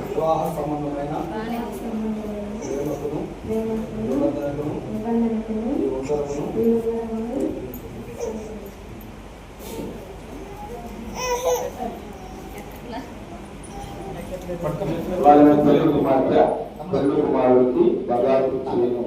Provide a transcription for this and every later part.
వివాహ సంబంధమైన కుమారుడికి బంగారు చేయను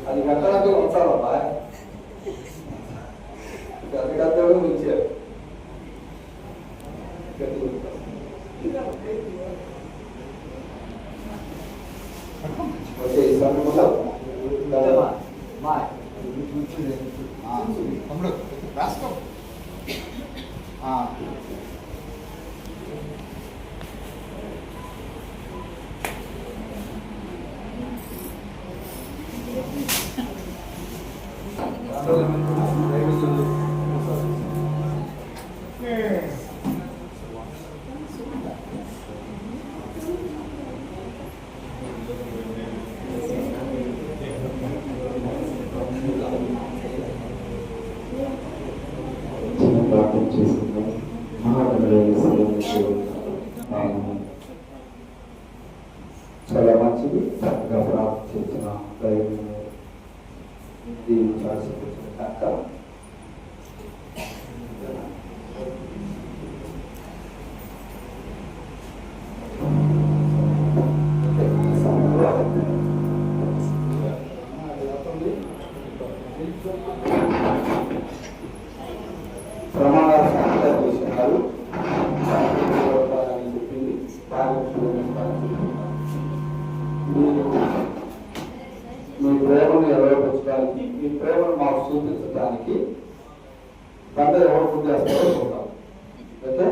అది కట్టడానికి వచ్చారమ్మా అది కట్టడం వచ్చారు తమ్ముడు రాసుకో చాలా మంచిది చక్కగా ప్రార్థన చేసిన అక్క ప్రమాణాలు చేసినారు చెప్పింది మీ ప్రేమను ఎలవపరచడానికి మీ ప్రేమను మాకు చూపించడానికి బండ ఎవరు ముందు చేస్తారో చూద్దాం. ఓకే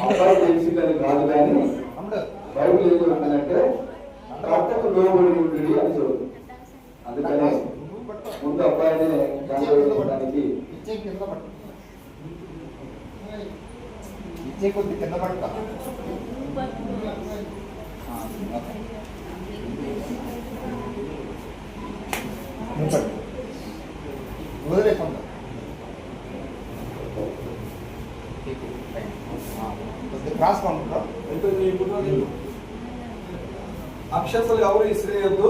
అబ్బాయి తెలిసిందని కాదు కానీ బైబిల్ ఏం చెప్తానంటే భర్తకు లోబడి ఉంటుంది అని చెబుతుంది. అందుకనే ముందు అబ్బాయిని దానికి ఇచ్చే కొద్ది కింద పడతా వదిలేకుండా క్రాస్ పంపుతాం. అక్షంతలు ఎవరు ఇసిరేయద్దు,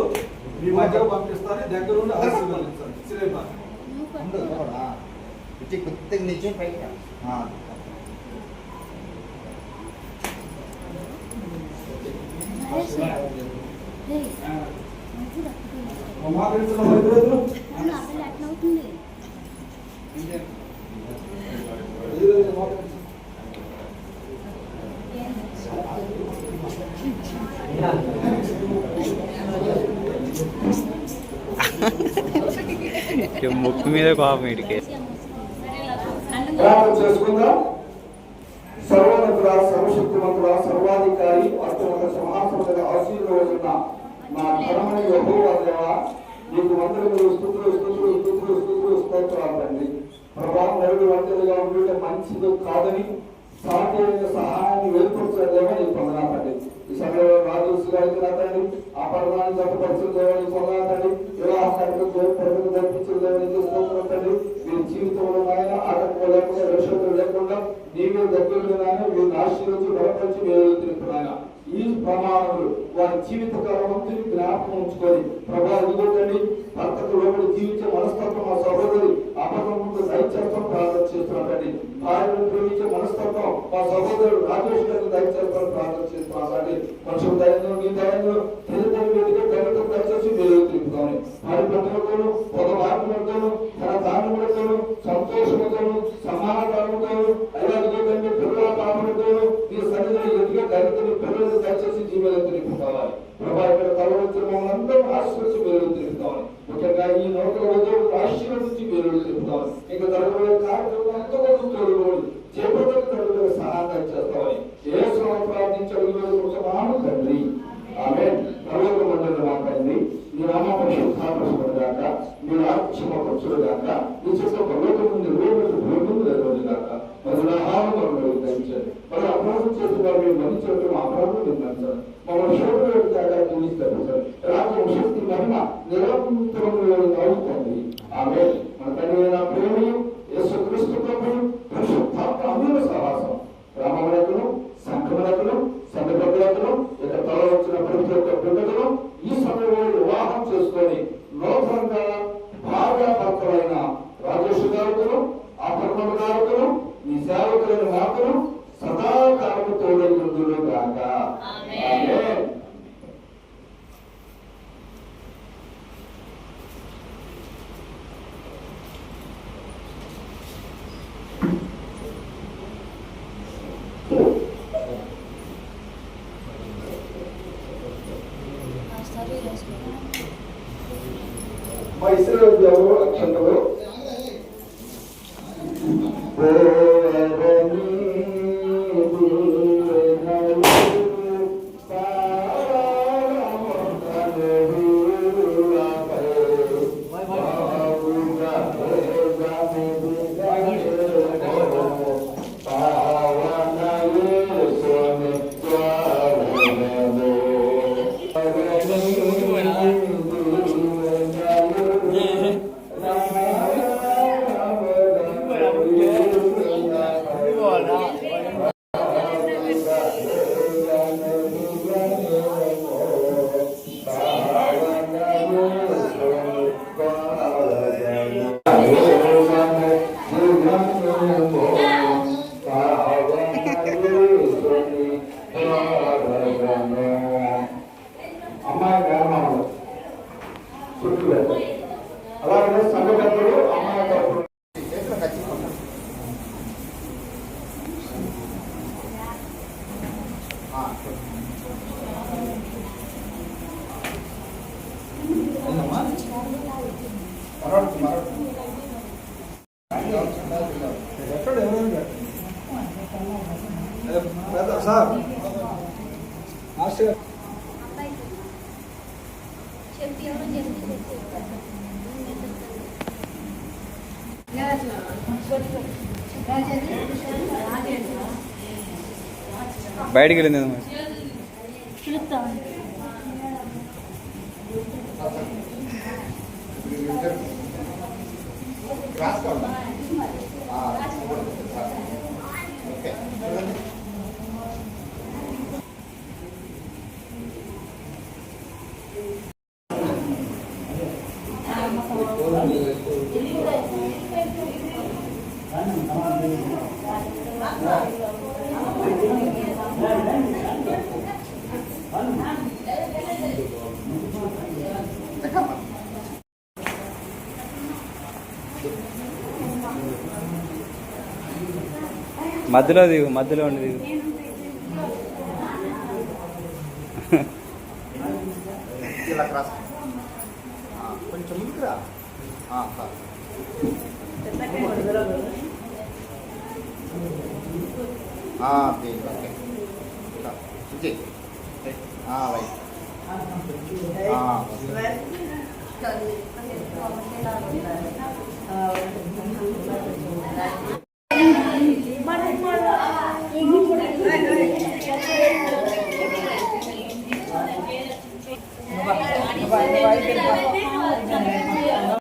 మీ మధ్యలో పంపిస్తారు, దగ్గర ఉండి ఆశీర్వదించండి. కొద్దిగా నిజం పైకి ముక్కు మీద కోపం ఇటుకే చేసుకుందాం. సర్వోన్నతుడ, సర్వశక్తిమంతుడ, సర్వాధికారి, అత్యున్నత సింహాసనముపై ఆశీర్వదించిన నా ఘనమైన యెహోవా దేవా, నీకు వందనములు, స్తుతులు స్తుతులు స్తుతులు స్తుతులు స్తోత్రాలు తండ్రి. ప్రభా, నరుడు వంటలుగా ఉండటం మంచిది కాదని సాధ్యమైన సహాయాన్ని వెలుపరచలేమో నీకు పొందనా తండ్రి. ఈ సమయంలో రాజుసు గారికి నా తండ్రి ఆ పర్వాన్ని జతపరచిన దేవాన్ని పొందనా తండ్రి. వివాహ ప్రజలు జరిపించిన దేవాన్ని స్తోత్రం తండ్రి. మీరు జీవితంలో నాయన ఆటంకం లేకుండా, రక్షకులు లేకుండా నీవే దగ్గరలో నాయన వీరిని ఆశీర్వదించి బలపరిచి మీరు తిరుగుతున్నాయన. ఈ ప్రమాణములు వారి జీవిత కాలమంతుని జ్ఞాపకం ఉంచుకొని ప్రభా ఇదిగోటండి భర్తకు లోపలి జీవించే మనస్తత్వం మా సహోదరి అబద్ధం ముందు దయచేస్తాం ప్రార్థన చేస్తున్నారండి. భార్యను ప్రేమించే మనస్తత్వం మా సహోదరుడు రాజేష్ గారిని దయచేస్తాం ప్రార్థన చేస్తున్నారండి. కొంచెం దయంలో మీ దయంలో దైవతం దయచేసి మీరు తిరుగుతామని వారి ప్రతి ఒక్కరు ఒక మార్పు ఈ నౌకల ఉద్యోగులు ఆశీర్వదించి మీరు చెప్తాం. ఇంకా తరగతి కార్యక్రమం ఎంతవరకు తోడుకోండి చేపట్టకు తరగతి సహాయం చేస్తామని యేసు నామమున ప్రార్థించగలుగుతున్నాము తండ్రి. ఆమేన్. పరలోక మండలి మా తండ్రి, మీ నామం పరిశుద్ధపరచబడుగాక, మీ రాజ్యం వచ్చుగాక, మీ చిత్త పరలోకం నుండి భూమి నెరవేరుగాక. మరి ఆహారం దయచేయండి. మరి అపరాధం చేసి వారు మీరు మన్నించడం అపరాధం నిర్మించాలి. మమ్మల్ని శోధన కాగా తీస్తారు. రాజ్యం శక్తి మహిమ నిరంతరం అవుతుంది. ఆమేన్. మన తండ్రి అయిన ప్రేమయు యేసుక్రీస్తు ప్రభువు పరిశుద్ధాత్మ అమూల్య సహవాసం రామమునకును సంఘమునకును సంఘబద్ధులకును ఇక తల వచ్చిన ప్రతి ఒక్క బిడ్డలను ఈ సమయంలో వివాహం చేసుకొని నూతనంగా భార్యాభర్తలైన రాజేష్ గారుకును ఆ పర్మణ గారుకును ఈ సేవకులైన మాకును సదాకాలము తోడైందులు గాక. ఆమేన్. మా ఇస్రాయేల్ దేవుడు అక్షంతలు అమ్మాయి గ్రామంలో చుట్టూ అలాగే సంఘటనలు అమ్మాయి తరపున సార్ బయటికి వెళ్ళింది మధ్యలో దిగు, మధ్యలో ఉండి దిగు. కొంచెం ముందుకురా. రైట్.